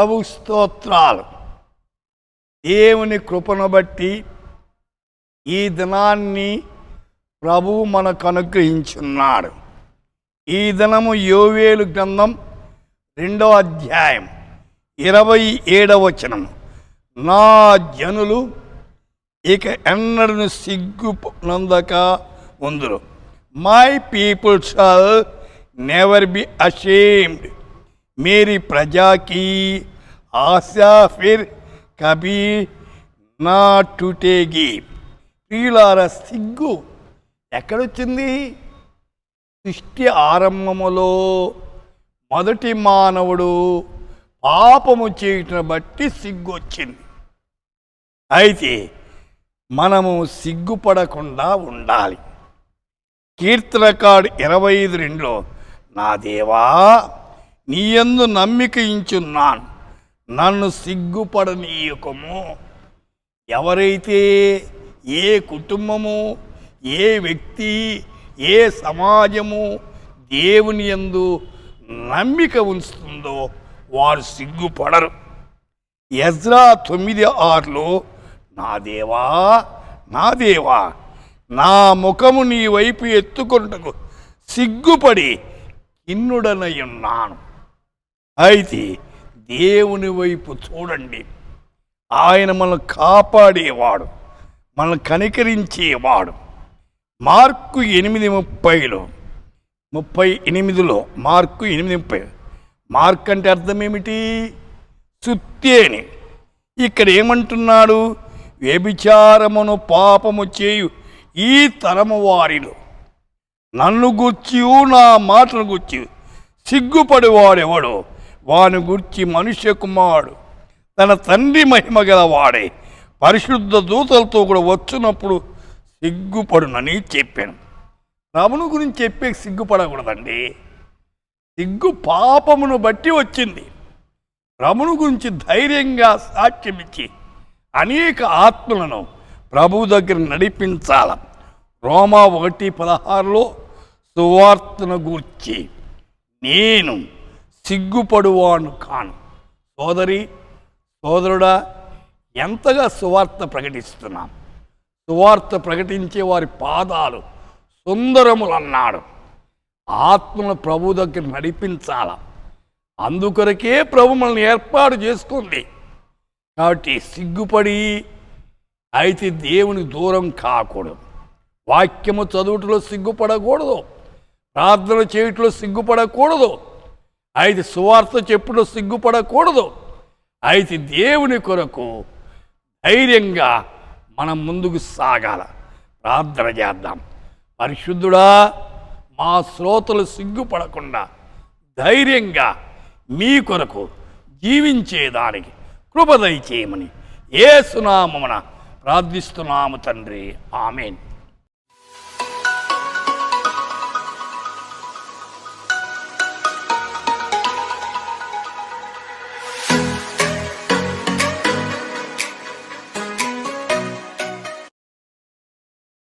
ప్రభు స్తోత్రాలు. దేవుని కృపను బట్టి ఈ దినాన్ని ప్రభువు మనకు అనుగ్రహించున్నాడు. ఈ దినము యోవేలు గ్రంథం 2వ అధ్యాయం 27వ వచనం. నా జనులు ఇక ఎన్నడను సిగ్గు నందక ఉందురు. My people shall never be ashamed. మేరీ ప్రజాకి ఆశా ఫిర్ కభీ నా టూటేగి. ప్రియులారా, సిగ్గు ఎక్కడొచ్చింది? సృష్టి ఆరంభములో మొదటి మానవుడు పాపము చేయటం బట్టి సిగ్గు వచ్చింది. అయితే మనము సిగ్గుపడకుండా ఉండాలి. కీర్తనకాడు 25:2 నా దేవా, నీయందు నమ్మిక ఉంచున్నాను, నన్ను సిగ్గుపడనీయకము. ఎవరైతే ఏ కుటుంబము, ఏ వ్యక్తి, ఏ సమాజము దేవుని యందు నమ్మిక ఉంచుతుందో వారు సిగ్గుపడరు. ఎజ్రా 9:6 నా దేవా, నా దేవా, నా ముఖము నీ వైపు ఎత్తుకొనుటకు సిగ్గుపడి కిన్నుడనయున్నాను. అయితే దేవుని వైపు చూడండి. ఆయన మనల్ని కాపాడేవాడు, మనల్ని కనికరించేవాడు. Mark 8:30 mark 8:30. మార్క్ అంటే అర్థం ఏమిటి? సుత్తి అని. ఇక్కడ ఏమంటున్నాడు? వ్యభిచారమును పాపము చేయు ఈ తరము వారిలో నన్ను గూర్చి, నా మాటను గూర్చి సిగ్గుపడివాడెవడో వాని గూర్చి మనుష్య కుమారుడు తన తండ్రి మహిమ గలవాడే పరిశుద్ధ దూతలతో కూడా వచ్చినప్పుడు సిగ్గుపడునని చెప్పాను. ప్రభుని గురించి చెప్పే సిగ్గుపడకూడదండి. సిగ్గు పాపమును బట్టి వచ్చింది. ప్రభుని గురించి ధైర్యంగా సాక్ష్యమిచ్చి అనేక ఆత్మలను ప్రభు దగ్గర నడిపించాల. రోమా 1:16 సువార్తను గూర్చి నేను సిగ్గుపడువాను కాను. సోదరి, సోదరుడా, ఎంతగా సువార్త ప్రకటిస్తున్నాం. సువార్త ప్రకటించే వారి పాదాలు సుందరములు అన్నాడు. ఆత్మను ప్రభు దగ్గర నడిపించాల. అందుకొరకే ప్రభు మనల్ని ఏర్పాటు చేసుకుంది. కాబట్టి సిగ్గుపడి అయితే దేవుని దూరం కాకూడదు. వాక్యము చదువుటలో సిగ్గుపడకూడదు. ప్రార్థన చేయటంలో సిగ్గుపడకూడదు. అయితే సువార్త చెప్పులో సిగ్గుపడకూడదు. అయితే దేవుని కొరకు ధైర్యంగా మనం ముందుకు సాగాల. ప్రార్థన చేద్దాం. పరిశుద్ధుడా, మా శ్రోతలు సిగ్గుపడకుండా ధైర్యంగా మీ కొరకు జీవించేదానికి కృప దయచేయమని యేసు నామమున ప్రార్థిస్తున్నాము తండ్రి. ఆమేన్.